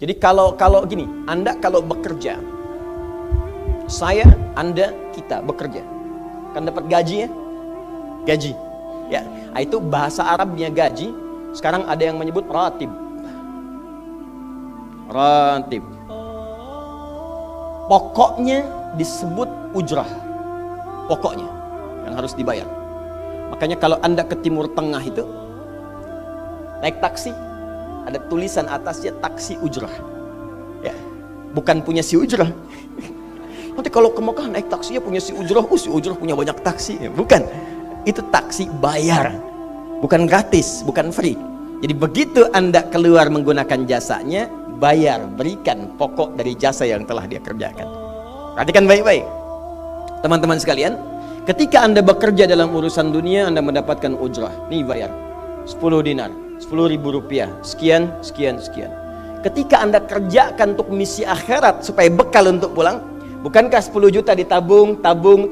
Jadi kalau gini, Anda kalau bekerja, saya, Anda, kita bekerja, kan dapat gaji ya? Gaji. Ya, itu bahasa Arabnya gaji. Sekarang ada yang menyebut ratib. Ratib. Pokoknya disebut ujrah. Pokoknya yang harus dibayar. Makanya kalau Anda ke Timur Tengah itu naik taksi, ada tulisan atasnya taksi ujrah. Ya, bukan punya si ujrah. Nanti kalau ke Mekah naik taksinya punya si ujrah, si ujrah punya banyak taksi. Ya, bukan. Itu taksi bayar, bukan gratis, bukan free. Jadi begitu Anda keluar menggunakan jasanya, bayar, berikan pokok dari jasa yang telah dia kerjakan. Perhatikan baik-baik, teman-teman sekalian. Ketika Anda bekerja dalam urusan dunia, Anda mendapatkan ujrah. Nih bayar 10 dinar, 10.000 rupiah, sekian, sekian, sekian. Ketika Anda kerjakan untuk misi akhirat supaya bekal untuk pulang, bukankah 10 juta ditabung, tabung,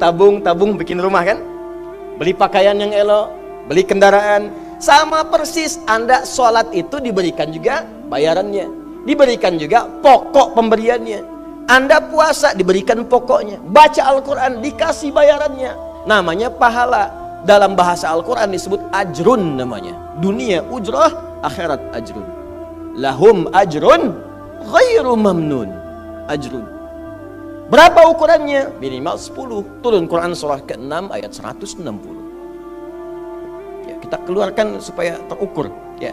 bikin rumah kan? Beli pakaian yang elok, beli kendaraan. Sama persis Anda sholat itu diberikan juga bayarannya, diberikan juga pokok pemberiannya. Anda puasa diberikan pokoknya, baca Al-Quran dikasih bayarannya, namanya pahala. Dalam bahasa Al-Quran disebut ajrun namanya. Dunia ujrah, akhirat ajrun. Lahum ajrun ghairu mamnun. Ajrun. Berapa ukurannya? Minimal 10. Turun Quran surah ke-6 ayat 160. Ya, kita keluarkan supaya terukur. Ya.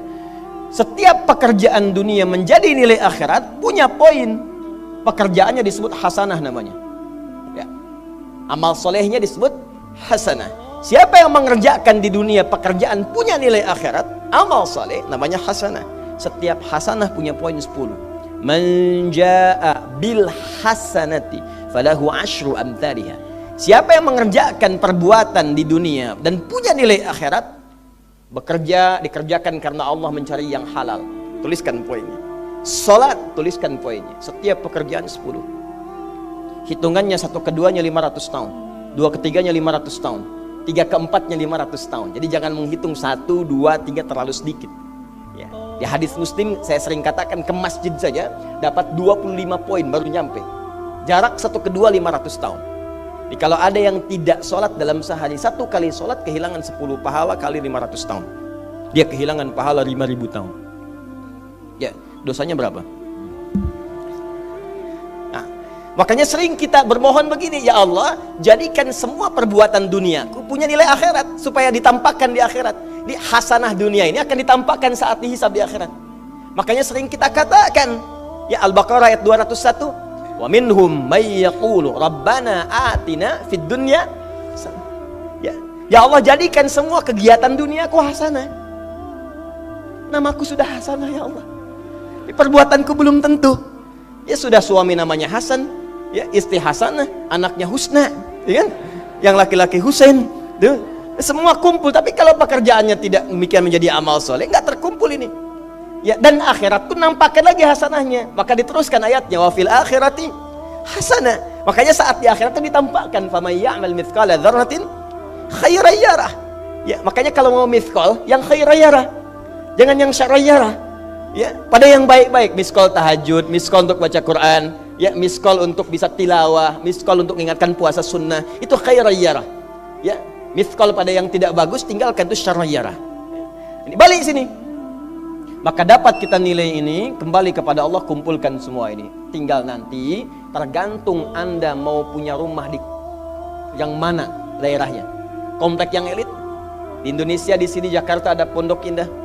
Setiap pekerjaan dunia menjadi nilai akhirat punya poin. Pekerjaannya disebut hasanah namanya. Ya. Amal solehnya disebut hasanah. Siapa yang mengerjakan di dunia pekerjaan punya nilai akhirat, amal soleh namanya hasanah. Setiap hasanah punya poin 10. Man jaa bil hasanati falahu asyru amthaliha. Siapa yang mengerjakan perbuatan di dunia dan punya nilai akhirat, bekerja dikerjakan karena Allah mencari yang halal. Tuliskan poinnya. Salat, tuliskan poinnya. Setiap pekerjaan 10. Hitungannya 1 keduanya 500 tahun, 2 ketiganya 500 tahun, 3 keempatnya 500 tahun. Jadi jangan menghitung 1, 2, 3 terlalu sedikit. Ya. Di hadis Muslim saya sering katakan ke masjid saja dapat 25 poin baru nyampe. Jarak 1 kedua 500 tahun. Jadi kalau ada yang tidak sholat dalam sehari, 1 kali sholat kehilangan 10 pahala kali 500 tahun. Dia kehilangan pahala 5.000 tahun. Ya, dosanya berapa? Nah, makanya sering kita bermohon begini, ya Allah, jadikan semua perbuatan duniaku punya nilai akhirat supaya ditampakkan di akhirat. Di hasanah dunia ini akan ditampakkan saat dihisab di akhirat. Makanya sering kita katakan, ya Al-Baqarah ayat 201, wa minhum may yaqulu rabbana atina fid dunya. Ya Allah, jadikan semua kegiatan duniaku hasanah. Namaku sudah hasanah ya Allah. Perbuatanku belum tentu. Ya sudah suami namanya Hasan, ya istri hasanah, anaknya Husna, ya kan? Yang laki-laki Husain, tuh. Semua kumpul, tapi kalau pekerjaannya tidak demikian menjadi amal soleh, nggak terkumpul ini. Ya, dan akhirat pun nampakkan lagi hasanahnya. Maka diteruskan ayatnya, wa fil akhirati hasanah. Makanya saat di akhirat itu ditampakkan, famay ya'mal mithqala dzarratin khairan yarah. Ya, makanya kalau mau mithqal, yang khairan yarah. Jangan yang syarran yarah. Ya, pada yang baik-baik, miskol tahajud, miskol untuk baca Quran, ya, miskol untuk bisa tilawah, miskol untuk mengingatkan puasa sunnah, itu khairan yarah. Ya, miskol pada yang tidak bagus tinggalkan, itu syarran yarah. Ini balik sini. Maka dapat kita nilai ini kembali kepada Allah, kumpulkan semua ini. Tinggal nanti tergantung Anda mau punya rumah di yang mana daerahnya. Komplek yang elit di Indonesia, di sini Jakarta ada Pondok Indah.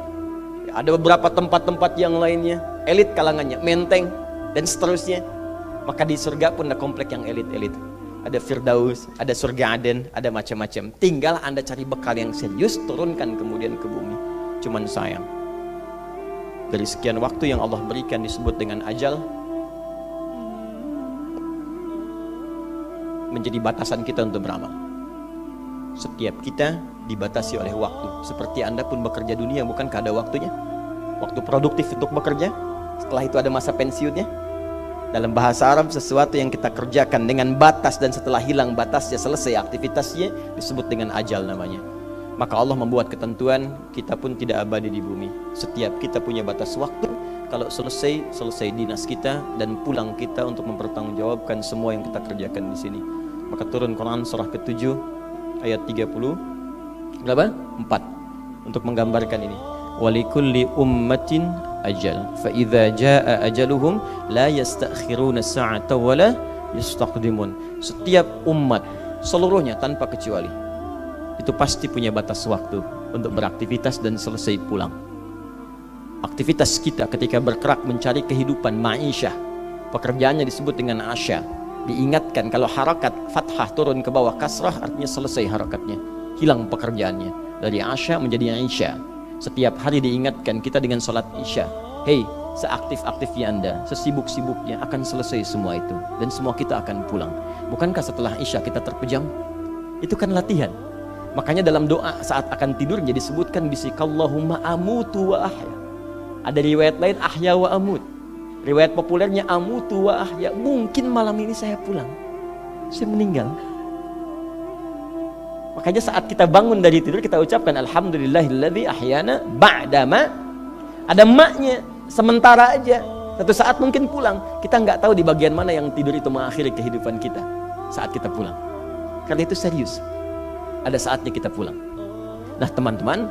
Ada beberapa tempat-tempat yang lainnya, elit kalangannya, Menteng dan seterusnya. Maka di surga pun ada komplek yang elit-elit. Ada Firdaus, ada surga Aden, ada macam-macam. Tinggal Anda cari bekal yang serius, turunkan kemudian ke bumi. Cuman sayang, dari sekian waktu yang Allah berikan disebut dengan ajal, menjadi batasan kita untuk beramal. Setiap kita dibatasi oleh waktu. Seperti Anda pun bekerja dunia, bukankah ada waktunya? Waktu produktif untuk bekerja, setelah itu ada masa pensiunnya. Dalam bahasa Arab, sesuatu yang kita kerjakan dengan batas dan setelah hilang batasnya, selesai aktivitasnya, disebut dengan ajal namanya. Maka Allah membuat ketentuan, kita pun tidak abadi di bumi. Setiap kita punya batas waktu. kalau selesai dinas kita dan pulang kita untuk mempertanggungjawabkan semua yang kita kerjakan di sini. Maka turun Quran surah ke-7 ayat 30 berapa? 4 untuk menggambarkan ini. Walikulli ummatin ajal fa idza jaa ajaluhum la yastakhiruna sa'ata wa la yastaqdimun. Setiap umat seluruhnya tanpa kecuali itu pasti punya batas waktu untuk beraktivitas dan selesai pulang. Aktivitas kita ketika bergerak mencari kehidupan ma'isyah, pekerjaannya disebut dengan asya. Diingatkan kalau harakat fathah turun ke bawah kasrah artinya selesai harakatnya, hilang pekerjaannya. Dari asya menjadi isya. Setiap hari diingatkan kita dengan sholat isya. Hei, seaktif-aktifnya Anda, sesibuk-sibuknya akan selesai semua itu, dan semua kita akan pulang. Bukankah setelah isya kita terpejam? Itu kan latihan. Makanya dalam doa saat akan tidur jadi disebutkan bisikallahumma amutu wa ahya. Ada riwayat lain ahya wa amut. Riwayat populernya amutu wa ahya. Mungkin malam ini saya pulang, saya meninggal. Makanya saat kita bangun dari tidur kita ucapkan alhamdulillahilladzi ahyana ba'dama. Ada maknya, sementara aja. Satu saat mungkin pulang. Kita nggak tahu di bagian mana yang tidur itu mengakhiri kehidupan kita saat kita pulang. Karena itu serius. Ada saatnya kita pulang. Nah teman-teman,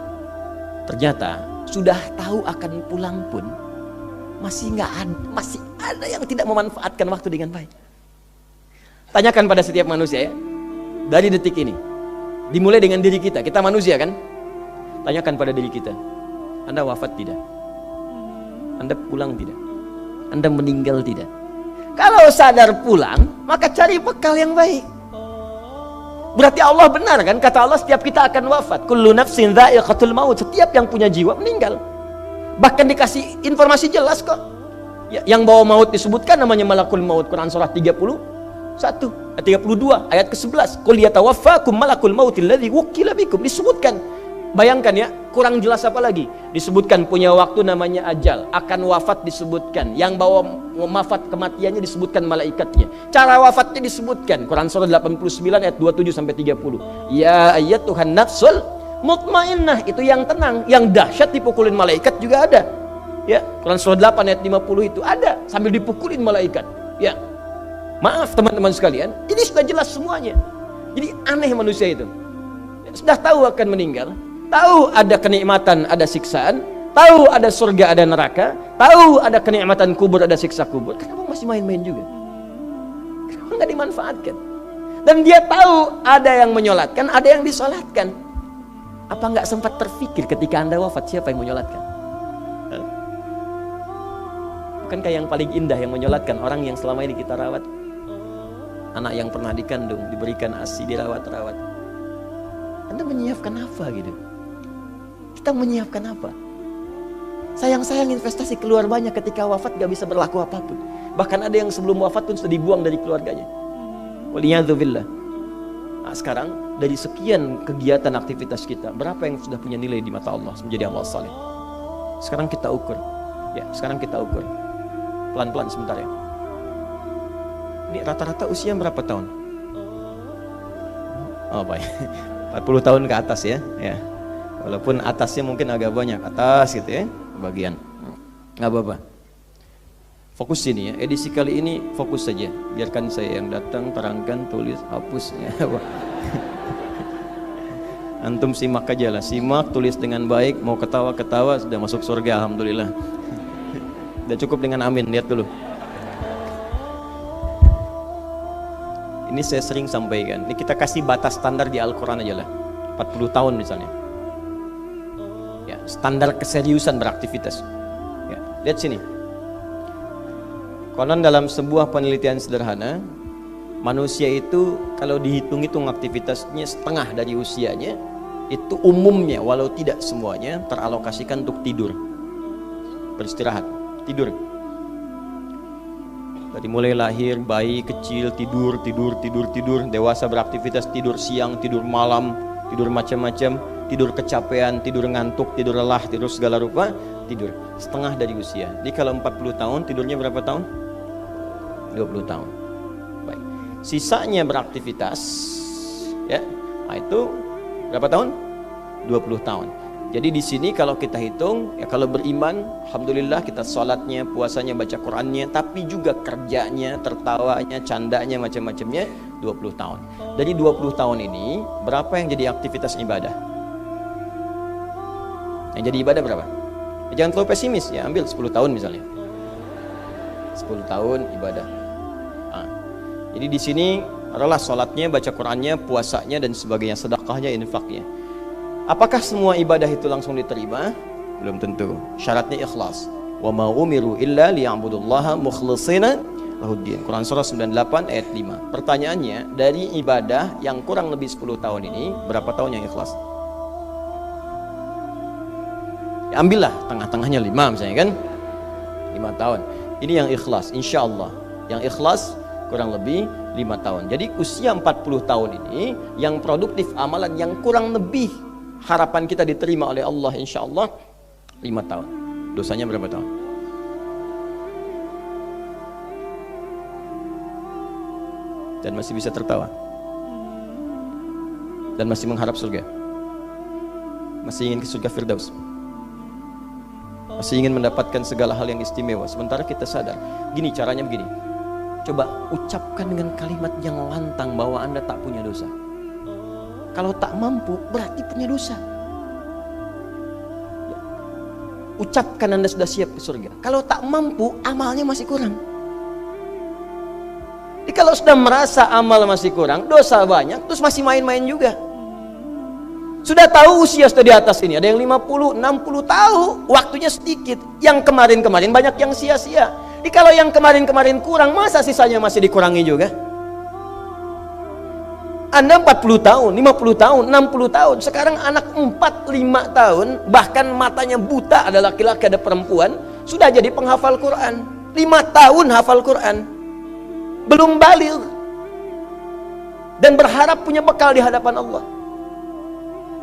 ternyata sudah tahu akan pulang pun masih ada yang tidak memanfaatkan waktu dengan baik. Tanyakan pada setiap manusia ya, dari detik ini, dimulai dengan diri kita manusia kan? Tanyakan pada diri kita, Anda wafat tidak? Anda pulang tidak? Anda meninggal tidak? Kalau sadar pulang, maka cari bekal yang baik. Berarti Allah benar kan? Kata Allah setiap kita akan wafat. Kullu nafsin dha'iqatul maut. Setiap yang punya jiwa meninggal. Bahkan dikasih informasi jelas kok. Yang bawa maut disebutkan namanya malakul maut. Quran surah 32 ayat ke-11. Qul yatawaffakum malakul mautil ladzi wukkila bikum. Disebutkan. Bayangkan ya, kurang jelas apa lagi? Disebutkan punya waktu namanya ajal, akan wafat disebutkan, yang bawa wafat kematiannya disebutkan malaikatnya. Cara wafatnya disebutkan. Quran surah 89 ayat 27 sampai 30. Ya ayyatuhan nafsul mutmainnah, itu yang tenang, yang dahsyat dipukulin malaikat juga ada. Ya, Quran surah 8 ayat 50 itu ada sambil dipukulin malaikat. Ya. Maaf teman-teman sekalian, ini sudah jelas semuanya. Jadi aneh manusia itu. Sudah tahu akan meninggal, tahu ada kenikmatan, ada siksaan, tahu ada surga, ada neraka, tahu ada kenikmatan kubur, ada siksa kubur. Kenapa masih main-main juga? Kenapa nggak dimanfaatkan? Dan dia tahu ada yang menyolatkan, ada yang disolatkan. Apa nggak sempat terfikir ketika Anda wafat siapa yang menyolatkan? Bukankah yang paling indah yang menyolatkan orang yang selama ini kita rawat? Anak yang pernah dikandung, diberikan ASI, dirawat-rawat. Anda menyiapkan apa gitu? Kita menyiapkan apa? Sayang-sayang investasi keluar banyak ketika wafat gak bisa berlaku apapun. Bahkan ada yang sebelum wafat pun sudah dibuang dari keluarganya. Waliyadzubillah. Nah, sekarang dari sekian kegiatan aktivitas kita, berapa yang sudah punya nilai di mata Allah menjadi amal saleh? Sekarang kita ukur. Ya, sekarang kita ukur. Pelan-pelan sebentar ya. Ini rata-rata usia berapa tahun? Oh baik, 40 tahun ke atas ya. Ya. Walaupun atasnya mungkin agak banyak, atas gitu ya, bagian. Nggak apa-apa. Fokus sini ya, edisi kali ini fokus saja. Biarkan saya yang datang, terangkan, tulis, hapus ya. Antum simak aja lah, simak, tulis dengan baik, mau ketawa-ketawa, sudah masuk surga, alhamdulillah. Udah cukup dengan amin, lihat dulu. Ini saya sering sampaikan, ini kita kasih batas standar di Al-Quran aja lah, 40 tahun misalnya. Ya, standar keseriusan beraktivitas. Ya, lihat sini. Konon dalam sebuah penelitian sederhana, manusia itu kalau dihitung-hitung aktivitasnya setengah dari usianya, itu umumnya walau tidak semuanya teralokasikan untuk tidur, beristirahat, tidur. Dari mulai lahir, bayi kecil tidur, dewasa beraktivitas, tidur siang, tidur malam, tidur macam-macam, tidur kecapean, tidur ngantuk, tidur lelah, tidur segala rupa, tidur. Setengah dari usia. Jadi kalau 40 tahun, tidurnya berapa tahun? 20 tahun. Baik. Sisanya beraktivitas, ya. Nah itu berapa tahun? 20 tahun. Jadi di sini kalau kita hitung, ya kalau beriman, alhamdulillah kita sholatnya, puasanya, baca Qurannya, tapi juga kerjanya, tertawanya, candanya, macam-macamnya 20 tahun. Dari 20 tahun ini, berapa yang jadi aktivitas ibadah? Yang jadi ibadah berapa? Ya, jangan terlalu pesimis, ya ambil 10 tahun misalnya. 10 tahun ibadah. Nah, jadi di sini adalah sholatnya, baca Qurannya, puasanya, dan sebagainya, sedekahnya, infaknya. Apakah semua ibadah itu langsung diterima? Belum tentu. Syaratnya ikhlas. Wa ma umiru illa liya'budullaha mukhlishina lahuddin. Quran surah 98 ayat 5. Pertanyaannya, dari ibadah yang kurang lebih 10 tahun ini, berapa tahun yang ikhlas? Ya, ambillah tengah-tengahnya 5 misalnya kan. 5 tahun. Ini yang ikhlas, insya Allah. Yang ikhlas kurang lebih 5 tahun. Jadi usia 40 tahun ini yang produktif amalan yang kurang lebih harapan kita diterima oleh Allah insya Allah 5 tahun. Dosanya berapa tahun? Dan masih bisa tertawa. Dan masih mengharap surga. Masih ingin ke surga Firdaus. Masih ingin mendapatkan segala hal yang istimewa. Sementara kita sadar, gini caranya begini. Coba ucapkan dengan kalimat yang lantang bahwa Anda tak punya dosa. Kalau tak mampu, berarti punya dosa. Ucapkan Anda sudah siap ke surga. Kalau tak mampu, amalnya masih kurang. Jadi kalau sudah merasa amal masih kurang, dosa banyak, terus masih main-main juga. Sudah tahu usia sudah di atas ini, ada yang 50, 60 tahu, waktunya sedikit. Yang kemarin-kemarin banyak yang sia-sia. Jadi kalau yang kemarin-kemarin kurang, masa sisanya masih dikurangi juga? Anda 40 tahun, 50 tahun, 60 tahun. Sekarang anak 4, 5 tahun, bahkan matanya buta, ada laki-laki, ada perempuan, sudah jadi penghafal Quran. 5 tahun hafal Quran. Belum baligh. Dan berharap punya bekal di hadapan Allah.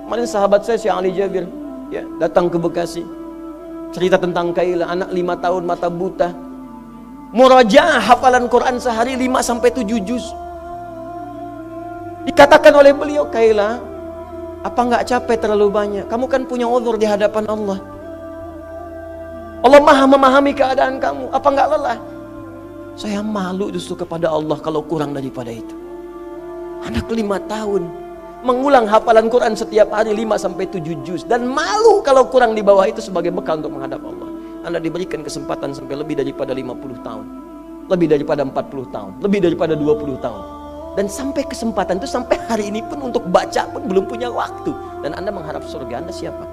Kemarin sahabat saya, Syekh Ali Jabir, ya, datang ke Bekasi. Cerita tentang Kaila, anak 5 tahun, mata buta. Murajaah hafalan Quran sehari 5-7 juz. Dikatakan oleh beliau, Kaila, apa nggak capek terlalu banyak? Kamu kan punya uzur di hadapan Allah. Allah maha memahami keadaan kamu. Apa nggak lelah? Saya malu justru kepada Allah kalau kurang daripada itu. Anak 5 tahun mengulang hafalan Quran setiap hari 5-7 juz, dan malu kalau kurang di bawah itu sebagai bekal untuk menghadap Allah. Anda diberikan kesempatan sampai lebih daripada 50 tahun, lebih daripada 40 tahun, lebih daripada 20 tahun. Dan sampai kesempatan itu, sampai hari ini pun untuk baca pun belum punya waktu. Dan Anda mengharap surga, Anda siapa?